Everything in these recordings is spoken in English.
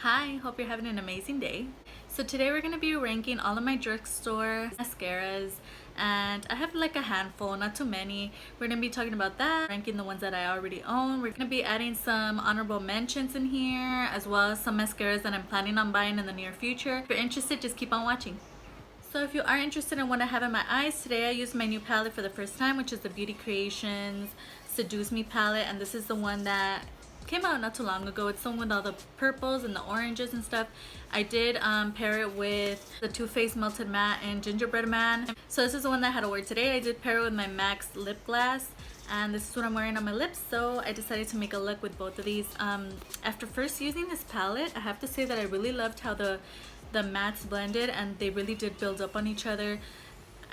Hi, hope you're having an amazing day. So today we're going to be ranking all of my drugstore mascaras, and I have like a handful, not too many. We're going to be talking about that, ranking the ones that I already own. We're going to be adding some honorable mentions in here, as well as some mascaras that I'm planning on buying in the near future. If you're interested, just keep on watching. So if you are interested in what I have in my eyes, today I used my new palette for the first time, which is the Beauty Creations Seduce Me palette, and this is the one that came out not too long ago. It's the one with all the purples and the oranges and stuff. I did pair it with the Too Faced Melted Matte and Gingerbread Man. So this is the one that I had to wear today. I did pair it with my MAC's lip glass, and this is what I'm wearing on my lips, so I decided to make a look with both of these. After first using this palette, I have to say that I really loved how the mattes blended, and they really did build up on each other.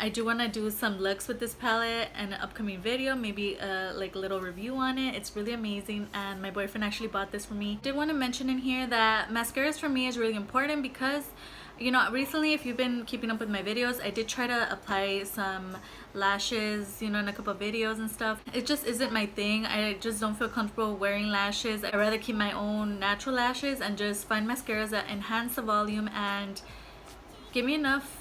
I do want to do some looks with this palette in an upcoming video, maybe like a little review on it. It's really amazing, and my boyfriend actually bought this for me. I did want to mention in here that mascaras for me is really important because, you know, recently, if you've been keeping up with my videos, I did try to apply some lashes, you know, in a couple of videos and stuff. It just isn't my thing. I just don't feel comfortable wearing lashes. I'd rather keep my own natural lashes and just find mascaras that enhance the volume and give me enough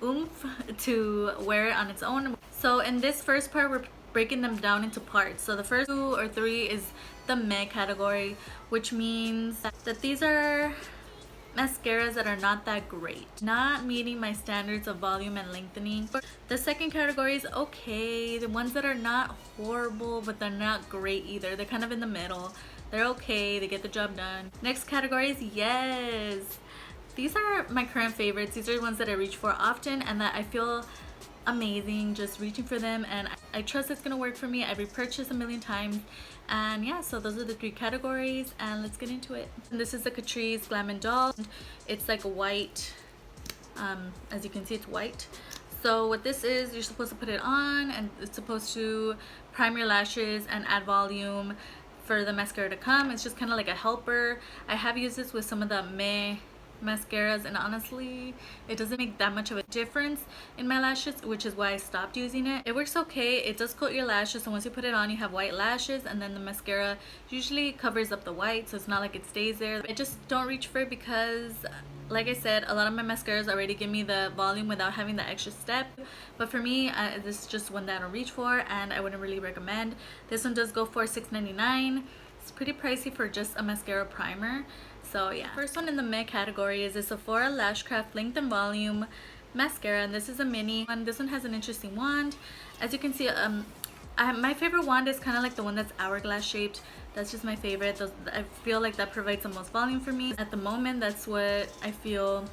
oomph to wear it on its own. So in this first part, we're breaking them down into parts. So the first 2 or 3 is the meh category, which means that these are mascaras that are not that great, not meeting my standards of volume and lengthening. The second category is okay, the ones that are not horrible but they're not great either. They're kind of in the middle. They're okay, they get the job done. Next category is yes, these are my current favorites. These are the ones that I reach for often and that I feel amazing just reaching for them, and I trust it's gonna work for me. I've repurchased a million times, and yeah, so those are the 3 categories, and let's get into it. And this is the Catrice Glam and Doll. It's like a white, as you can see, it's white. So what this is, you're supposed to put it on, and it's supposed to prime your lashes and add volume for the mascara to come. It's just kind of like a helper. I have used this with some of the meh mascaras, and honestly it doesn't make that much of a difference in my lashes, which is why I stopped using it. It works okay. It does coat your lashes, so once you put it on you have white lashes, and then the mascara usually covers up the white, so it's not like it stays there. I just don't reach for it because, like I said, a lot of my mascaras already give me the volume without having the extra step. But for me, this is just one that I don't reach for, and I wouldn't really recommend. This one does go for $6.99. It's pretty pricey for just a mascara primer. So yeah, first one in the meh category is the Sephora LashCraft Length and Volume Mascara, and this is a mini one. This one has an interesting wand. As you can see, my favorite wand is kind of like the one that's hourglass shaped. That's just my favorite. I feel like that provides the most volume for me. At the moment, that's what I feel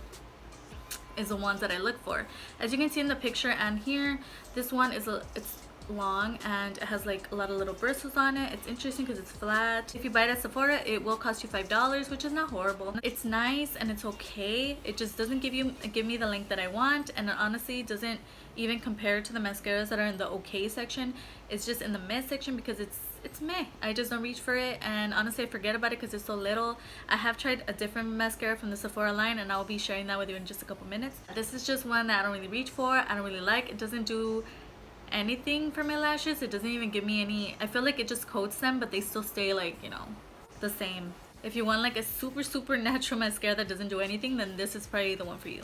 is the ones that I look for. As you can see in the picture and here, this one is it's long and it has like a lot of little bristles on it. It's interesting because it's flat. If you buy it at Sephora, it will cost you $5, which is not horrible. It's nice and it's okay. It just doesn't give me the length that I want, and it honestly doesn't even compare to the mascaras that are in the okay section. It's just in the meh section because it's meh. I just don't reach for it, and honestly I forget about it because it's so little. I have tried a different mascara from the Sephora line, and I'll be sharing that with you in just a couple minutes. This is just one that I don't really reach for. I don't really like. It doesn't do anything for my lashes. It doesn't even give me any. I feel like it just coats them, but they still stay like, you know, the same. If you want like a super natural mascara that doesn't do anything, then this is probably the one for you.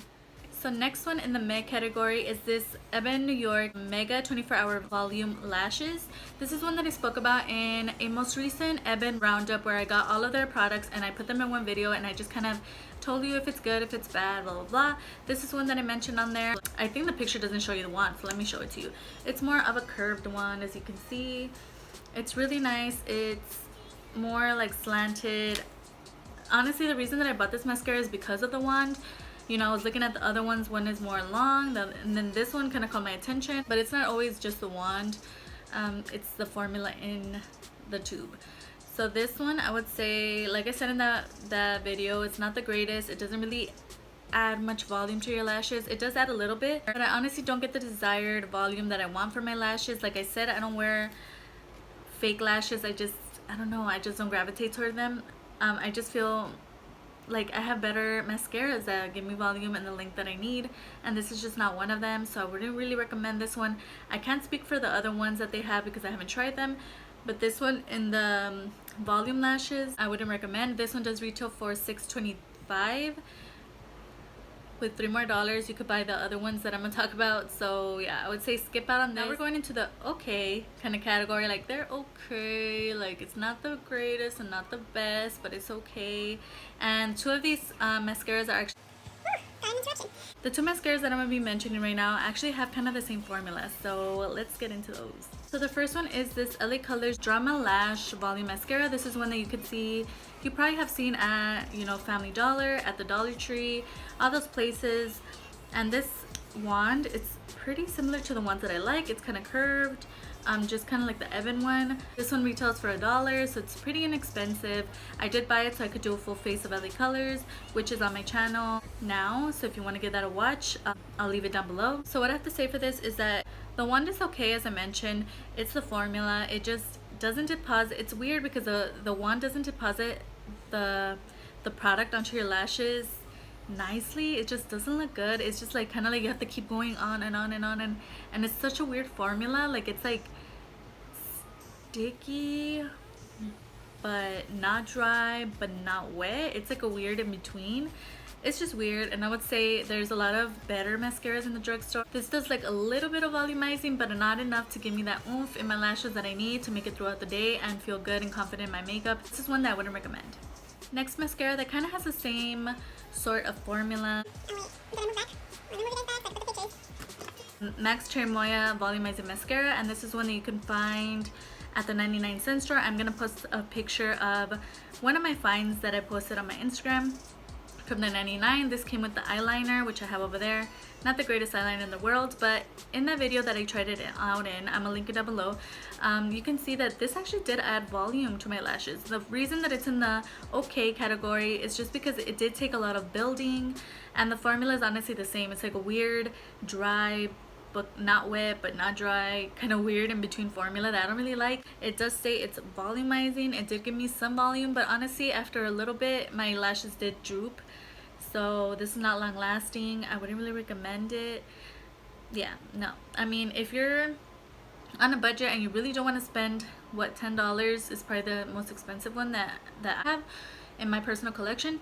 So next one in the meh category is this EBIN New York Mega 24-Hour Volume Lashes. This is one that I spoke about in a most recent EBIN roundup where I got all of their products and I put them in one video, and I just kind of told you if it's good, if it's bad, blah blah blah. This is one that I mentioned on there. I think the picture doesn't show you the wand, so let me show it to you. It's more of a curved one, as you can see. It's really nice. It's more like slanted. Honestly, the reason that I bought this mascara is because of the wand. You know, I was looking at the other ones. One is more long, and then this one kind of caught my attention, but it's not always just the wand. It's the formula in the tube. So this one, I would say, like I said in that video, it's not the greatest. It doesn't really add much volume to your lashes. It does add a little bit, but I honestly don't get the desired volume that I want for my lashes. Like I said, I don't wear fake lashes. I don't know, I just don't gravitate toward them. I just feel like I have better mascaras that give me volume and the length that I need, and this is just not one of them, so I wouldn't really recommend this one. I can't speak for the other ones that they have because I haven't tried them, but this one in the volume lashes, I wouldn't recommend. This one does retail for $6.25. With $3 more you could buy the other ones that I'm gonna talk about. So yeah, I would say skip out on this. Now we're going into the okay kind of category. Like, they're okay, like it's not the greatest and not the best, but it's okay. And two of these mascaras are actually the two mascaras that I'm gonna be mentioning right now actually have kind of the same formula, so let's get into those. So the first one is this LA Colors DramatiLash Volume Mascara. This is one that you could see, you probably have seen at, you know, Family Dollar, at the Dollar Tree, all those places. And this wand, it's pretty similar to the ones that I like. It's kind of curved, just kind of like the EBIN one. This one retails for $1, so it's pretty inexpensive. I did buy it so I could do a full face of LA Colors, which is on my channel now, so if you want to give that a watch, I'll leave it down below. So what I have to say for this is that the wand is okay, as I mentioned. It's the formula, it just doesn't deposit. It's weird because the wand doesn't deposit the product onto your lashes nicely. It just doesn't look good. It's just like kind of like you have to keep going on and on and on, and it's such a weird formula. Like, it's like sticky but not dry but not wet. It's like a weird in between. It's just weird, and I would say there's a lot of better mascaras in the drugstore. This does like a little bit of volumizing, but not enough to give me that oomph in my lashes that I need to make it throughout the day and feel good and confident in my makeup. This is one that I wouldn't recommend. Next mascara that kind of has the same sort of formula. Makeup Cherimoya Volumizing Mascara, and this is one that you can find at the 99-cent store. I'm gonna post a picture of one of my finds that I posted on my Instagram from the 99. This came with the eyeliner, which I have over there. Not the greatest eyeliner in the world, but in that video that I tried it out in, I'm gonna link it down below, you can see that this actually did add volume to my lashes. The reason that it's in the okay category is just because it did take a lot of building, and the formula is honestly the same. It's like a weird dry but not wet but not dry, kind of weird in between formula that I don't really like. It does say it's volumizing. It did give me some volume, but honestly after a little bit my lashes did droop. So this is not long lasting. I wouldn't really recommend it. Yeah, no. I mean, if you're on a budget and you really don't want to spend, what, $10 is probably the most expensive one that I have in my personal collection,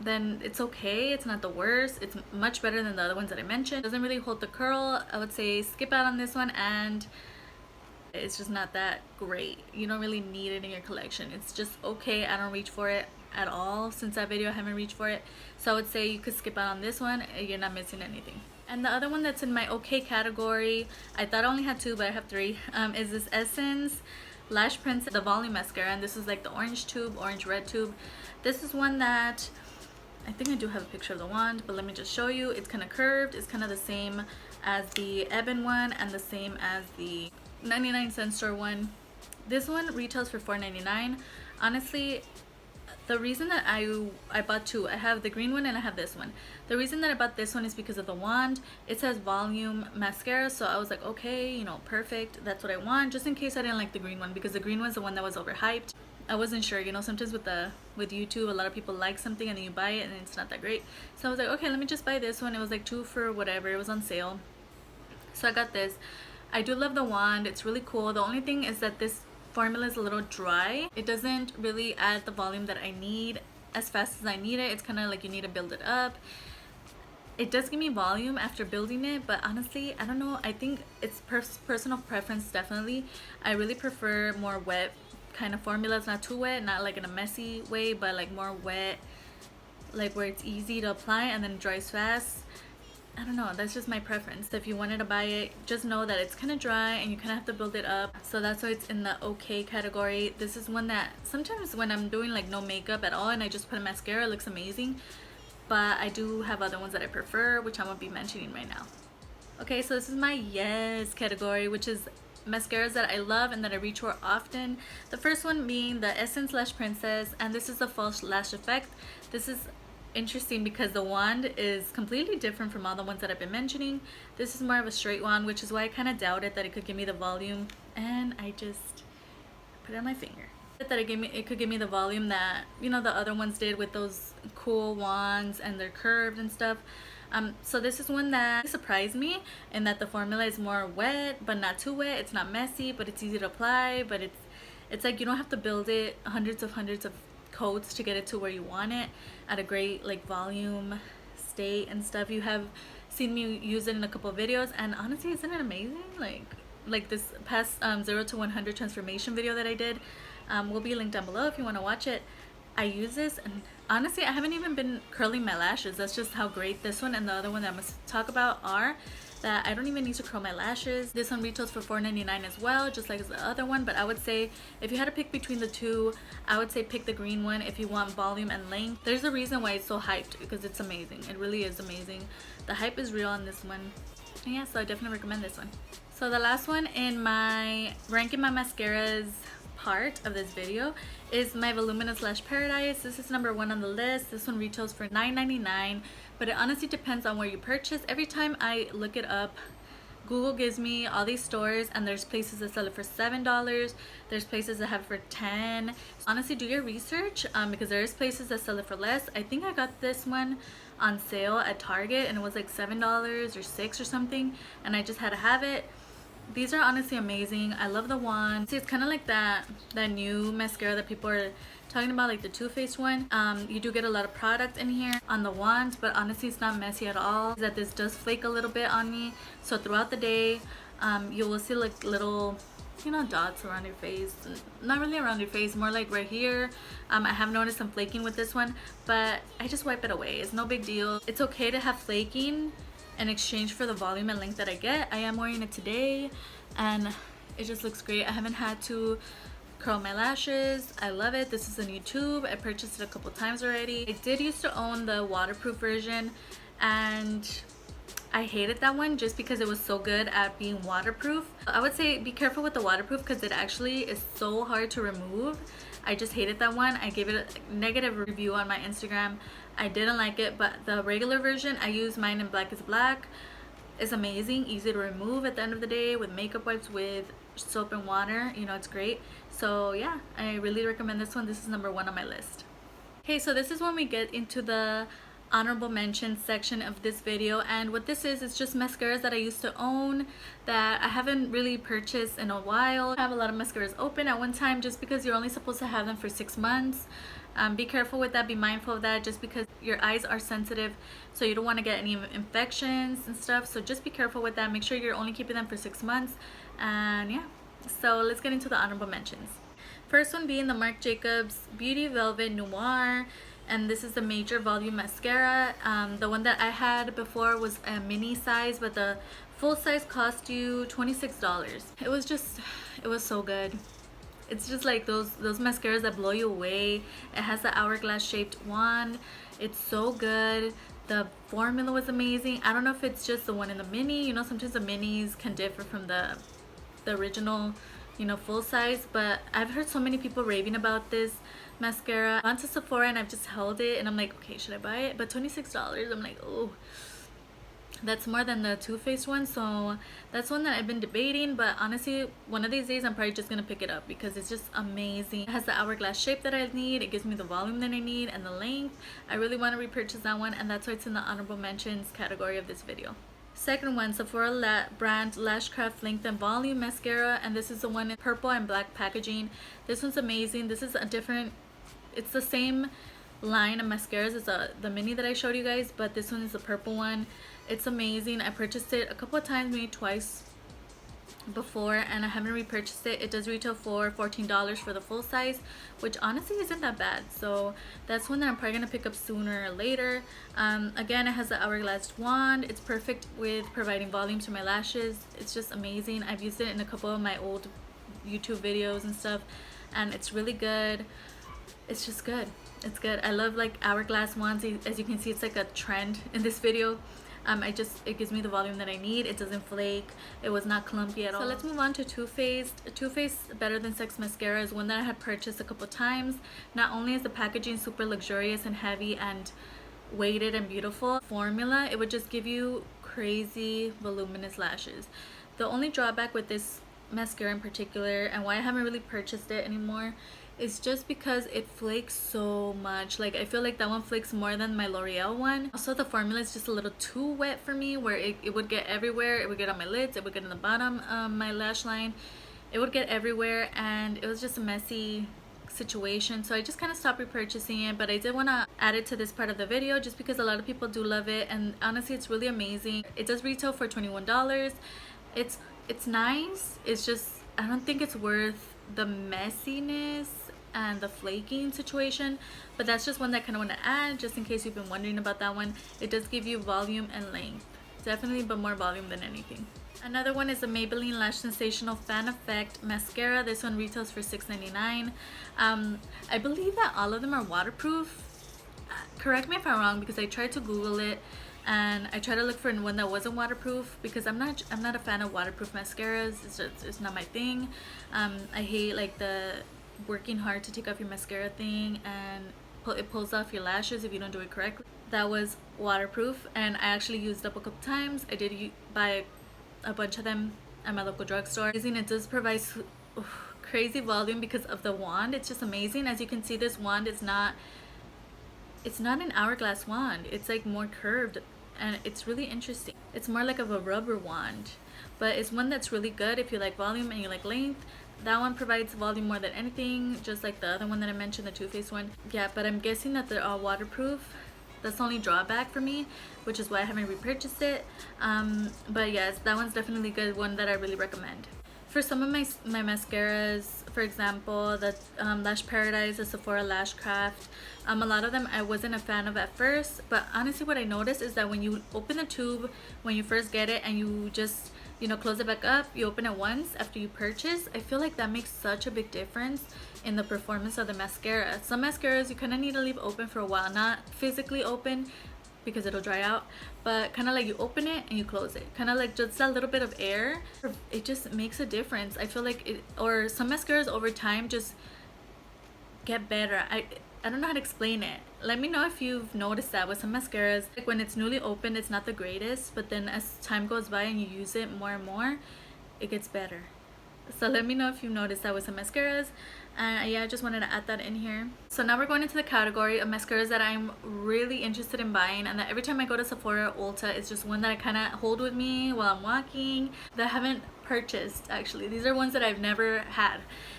then it's okay. It's not the worst. It's much better than the other ones that I mentioned. It doesn't really hold the curl. I would say skip out on this one, and it's just not that great. You don't really need it in your collection. It's just okay. I don't reach for it at all. Since that video I haven't reached for it, so I would say you could skip out on this one. You're not missing anything. And the other one that's in my okay category, I thought I only had two but I have three, is this Essence Lash Princess, the volume mascara, and this is like the orange tube, orange red tube. This is one that I think I do have a picture of the wand, but let me just show you. It's kind of curved. It's kind of the same as the EBIN one and the same as the 99-cent store one. This one retails for $4.99. Honestly, the reason that I bought two, I have the green one and I have this one. The reason that I bought this one is because of the wand. It says volume mascara, so I was like, okay, you know, perfect, that's what I want, just in case I didn't like the green one, because the green one's the one that was overhyped. I wasn't sure, you know, sometimes with YouTube a lot of people like something and then you buy it and it's not that great. So I was like, okay, let me just buy this one. It was like 2 for whatever, it was on sale, so I got this. I do love the wand. It's really cool. The only thing is that this formula is a little dry. It doesn't really add the volume that I need as fast as I need it. It's kind of like you need to build it up. It does give me volume after building it, but honestly, I don't know. I think it's personal preference, definitely. I really prefer more wet kind of formulas, not too wet, not like in a messy way, but like more wet, like where it's easy to apply and then dries fast. I don't know, that's just my preference. If you wanted to buy it, just know that it's kind of dry and you kind of have to build it up. So that's why it's in the okay category. This is one that sometimes when I'm doing like no makeup at all and I just put a mascara, it looks amazing. But I do have other ones that I prefer, which I'm gonna be mentioning right now. Okay, so this is my yes category, which is mascaras that I love and that I reach for often. The first one being the Essence Lash Princess, and this is the false lash effect. This is interesting because the wand is completely different from all the ones that I've been mentioning. This is more of a straight wand, which is why I kind of doubted that it could give me the volume, and I just put it on my finger. That it could give me the volume that, you know, the other ones did with those cool wands and they're curved and stuff. So this is one that surprised me in that the formula is more wet but not too wet. It's not messy, but it's easy to apply, but It's like you don't have to build it hundreds of coats to get it to where you want it at a great like volume state and stuff. You have seen me use it in a couple of videos, and honestly, isn't it amazing? Like this past 0 to 100 transformation video that I did will be linked down below if you want to watch it. I use this, and honestly, I haven't even been curling my lashes. That's just how great this one and the other one that I'm going to talk about are, that I don't even need to curl my lashes. This one retails for $4.99 as well, just like the other one. But I would say if you had to pick between the two, I would say pick the green one if you want volume and length. There's a reason why it's so hyped, because it's amazing. It really is amazing. The hype is real on this one. And yeah, so I definitely recommend this one. So the last one in my ranking my mascaras part of this video is my Voluminous Lash Paradise. This is number 1 on the list. This one retails for $9.99, but it honestly depends on where you purchase. Every time I look it up, Google gives me all these stores, and there's places that sell it for $7. There's places that have it for $10. Honestly, do your research because there's places that sell it for less. I think I got this one on sale at Target, and it was like $7 or $6 or something, and I just had to have it. These are honestly amazing. I love the wand. See, it's kind of like that new mascara that people are talking about, like the Too Faced one. You do get a lot of product in here on the wand, but honestly, it's not messy at all. That this does flake a little bit on me. So throughout the day, you will see like little, you know, dots around your face. Not really around your face, more like right here. I have noticed some flaking with this one, but I just wipe it away. It's no big deal. It's okay to have flaking in exchange for the volume and length that I get. I am wearing it today, and it just looks great. I haven't had to curl my lashes. I love it. This is a new tube. I purchased it a couple times already. I did used to own the waterproof version, and I hated that one just because it was so good at being waterproof. I would say be careful with the waterproof because it actually is so hard to remove. I just hated that one. I gave it a negative review on my Instagram. I didn't like it, but the regular version, I use mine in Black is Black. It's amazing, easy to remove at the end of the day with makeup wipes, with soap and water. You know, it's great. So yeah, I really recommend this one. This is number 1 on my list. Okay, so this is when we get into the honorable mention section of this video, and what this is just mascaras that I used to own that I haven't really purchased in a while. I have a lot of mascaras open at one time just because you're only supposed to have them for 6 months. Be careful with that, be mindful of that, just because your eyes are sensitive, so you don't want to get any infections and stuff. So just be careful with that. Make sure you're only keeping them for 6 months. And yeah, so let's get into the honorable mentions. First one being the Marc Jacobs Beauty Velvet Noir, and this is the major volume mascara. The one that I had before was a mini size, but the full size cost you $26. It was so good. It's just like those mascaras that blow you away. It has the hourglass shaped wand. It's so good. The formula was amazing. I don't know if it's just the one in the mini. You know, sometimes the minis can differ from the original, you know, full size, but I've heard so many people raving about this mascara. I've gone to Sephora and I've just held it, and I'm like, okay, should I buy it? But $26, I'm like, oh, that's more than the Too Faced one. So that's one that I've been debating, but honestly, one of these days I'm probably just gonna pick it up because it's just amazing. It has the hourglass shape that I need. It gives me the volume that I need and the length. I really want to repurchase that one, and that's why it's in the honorable mentions category of this video. Second one, Sephora brand LashCraft Length and Volume Mascara, and this is the one in purple and black packaging. This one's amazing. This is a different, it's the same line of mascaras as the mini that I showed you guys, but this one is the purple one. It's amazing. I purchased it a couple of times, maybe twice before, and I haven't repurchased it. It does retail for $14 for the full size, which honestly isn't that bad. So that's one that I'm probably gonna pick up sooner or later. Again, it has the hourglass wand. It's perfect with providing volume to my lashes. It's just amazing. I've used it in a couple of my old YouTube videos and stuff, and it's really good. It's just good. It's good. I love like hourglass wands. As you can see, it's like a trend in this video. It gives me the volume that I need. It doesn't flake. It was not clumpy at all. So let's move on to Too Faced. Too Faced Better Than Sex Mascara is one that I had purchased a couple times. Not only is the packaging super luxurious and heavy and weighted and beautiful formula, it would just give you crazy voluminous lashes. The only drawback with this mascara in particular, and why I haven't really purchased it anymore, is just because it flakes so much. Like, I feel like that one flakes more than my L'Oreal one. Also, the formula is just a little too wet for me, where it would get everywhere. It would get on my lids, it would get on the bottom my lash line. it would get everywhere and it was just a messy situation, so I just kind of stopped repurchasing it. But I did want to add it to this part of the video just because a lot of people do love it, and honestly it's really amazing. It does retail for $21. It's nice, it's just I don't think it's worth the messiness and the flaking situation, but that's just one that I kind of want to add just in case you've been wondering about that one. It does give you volume and length, definitely, but more volume than anything. Another one is the Maybelline Lash Sensational Fan Effect Mascara. This one retails for $6.99. I believe that all of them are waterproof. Correct me if I'm wrong, because I tried to Google it and I tried to look for one that wasn't waterproof, because I'm not a fan of waterproof mascaras. It's not my thing. I hate like the working hard to take off your mascara thing, and it pulls off your lashes if you don't do it correctly. That was waterproof, and I actually used up a couple times. I did buy a bunch of them at my local drugstore. It does provide crazy volume because of the wand. It's just amazing. As you can see, this wand is not an hourglass wand. It's like more curved, and it's really interesting. It's more like of a rubber wand, but it's one that's really good if you like volume and you like length. That one provides volume more than anything, just like the other one that I mentioned, the Too Faced one. Yeah, but I'm guessing that they're all waterproof. That's the only drawback for me, which is why I haven't repurchased it. But yes, that one's definitely a good one that I really recommend. For some of my mascaras, for example, the Lash Paradise, the Sephora LashCraft, a lot of them I wasn't a fan of at first, but honestly what I noticed is that when you open the tube, when you first get it, and you just, you know, close it back up, you open it once after you purchase, I feel like that makes such a big difference in the performance of the mascara. Some mascaras you kind of need to leave open for a while, not physically open because it'll dry out, but kind of like you open it and you close it, kind of like just that little bit of air. It just makes a difference. I feel like it, or some mascaras over time just get better. I don't know how to explain it. Let me know if you've noticed that with some mascaras, like when it's newly opened, it's not the greatest, but then as time goes by and you use it more and more, it gets better. So let me know if you've noticed that with some mascaras. Yeah, I just wanted to add that in here. So now we're going into the category of mascaras that I'm really interested in buying, and that every time I go to Sephora or Ulta, it's just one that I kind of hold with me while I'm walking, that I haven't purchased actually. These are ones that I've never had.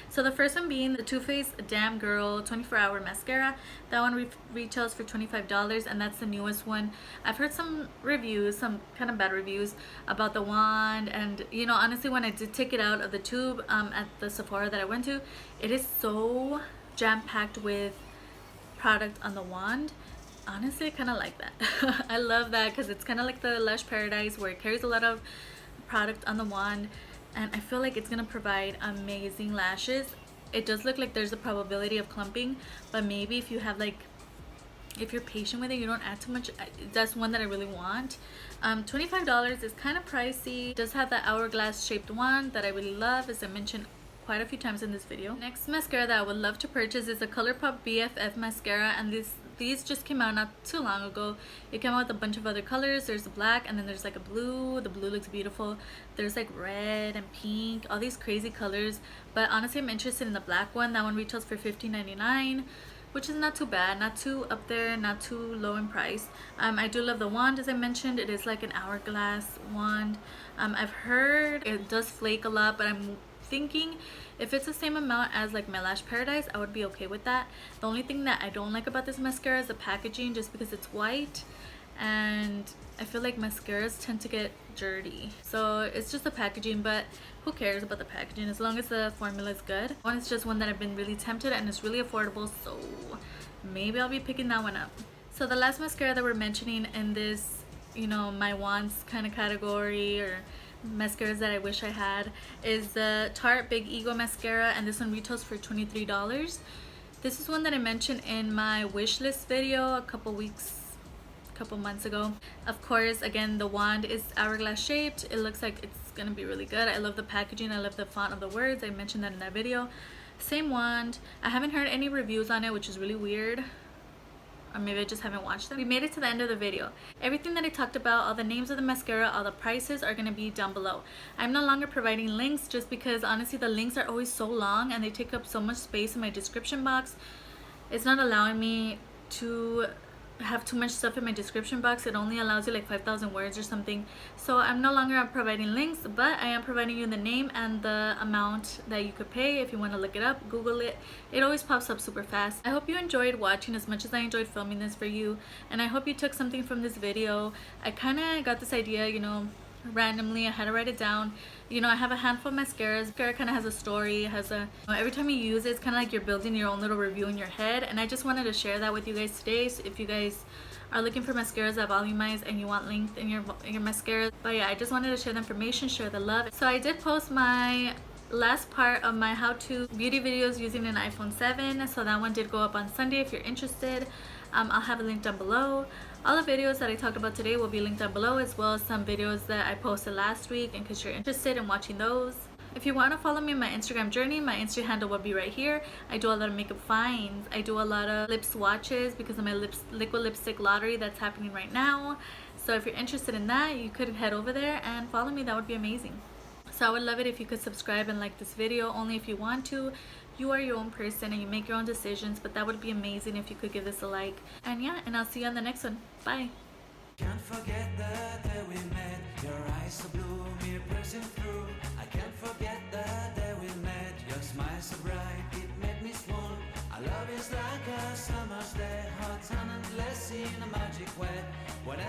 So the first one being the Too Faced Damn Girl 24-Hour Mascara. That one retails for $25, and that's the newest one. I've heard some reviews, some kind of bad reviews about the wand, and you know, honestly, when I did take it out of the tube at the Sephora that I went to, it is so jam-packed with product on the wand. Honestly, I kind of like that. I love that because it's kind of like the Lash Paradise, where it carries a lot of product on the wand, and I feel like it's gonna provide amazing lashes. It does look like there's a probability of clumping, but maybe if you have like, if you're patient with it, you don't add too much. That's one that I really want. $25 is kind of pricey. It does have the hourglass shaped wand that I really love, as I mentioned quite a few times in this video. Next mascara that I would love to purchase is the ColourPop BFF mascara, and these just came out not too long ago. It came out with a bunch of other colors. There's a black, and then there's like a blue. The blue looks beautiful. There's like red and pink, all these crazy colors, but honestly I'm interested in the black one. That one retails for $15.99, which is not too bad, not too up there, not too low in price. I do love the wand, as I mentioned. It is like an hourglass wand. I've heard it does flake a lot, but I'm thinking if it's the same amount as like my Lash Paradise, I would be okay with that. The only thing that I don't like about this mascara is the packaging, just because it's white, and I feel like mascaras tend to get dirty, so it's just the packaging. But who cares about the packaging as long as the formula is good. One is just one that I've been really tempted, and it's really affordable, so maybe I'll be picking that one up. So the last mascara that we're mentioning in this, you know, my wants kind of category, or mascaras that I wish I had, is the Tarte Big Ego mascara, and this one retails for $23. This is one that I mentioned in my wish list video a couple months ago. Of course, again, the wand is hourglass shaped. It looks like it's gonna be really good. I love the packaging. I love the font of the words. I mentioned that in that video. Same wand. I haven't heard any reviews on it, which is really weird, or maybe I just haven't watched them. We made it to the end of the video. Everything that I talked about, all the names of the mascara, all the prices are gonna be down below. I'm no longer providing links, just because honestly the links are always so long and they take up so much space in my description box. It's not allowing me to have too much stuff in my description box. It only allows you like 5,000 words or something. So I'm no longer providing links, but I am providing you the name and the amount that you could pay if you want to look it up. Google it. It always pops up super fast. I hope you enjoyed watching as much as I enjoyed filming this for you, and I hope you took something from this video. I kind of got this idea, you know, randomly. I had to write it down. You know, I have a handful of mascaras. Mascara kind of has a story, has a, every time you use it, it's kind of like you're building your own little review in your head, and I just wanted to share that with you guys today. So if you guys are looking for mascaras that volumize and you want length in your mascara, but yeah, I just wanted to share the information, share the love. So I did post my last part of my how-to beauty videos using an iPhone 7, so that one did go up on Sunday. If you're interested, I'll have a link down below. All the videos that I talked about today will be linked down below, as well as some videos that I posted last week in case you're interested in watching those. If you want to follow me in my Instagram journey, my Insta handle will be right here. I do a lot of makeup finds. I do a lot of lip swatches because of my liquid lipstick lottery that's happening right now. So if you're interested in that, you could head over there and follow me. That would be amazing. So I would love it if you could subscribe and like this video, only if you want to. You are your own person and you make your own decisions, but that would be amazing if you could give this a like. And yeah, and I'll see you on the next one. Bye. Can't forget the day we met. Your eyes so blue, me piercing through. I can't forget the day we met. Your smile so bright, it made me swoon. Our love is like a summer's day, hot and endless in a magic way. Whenever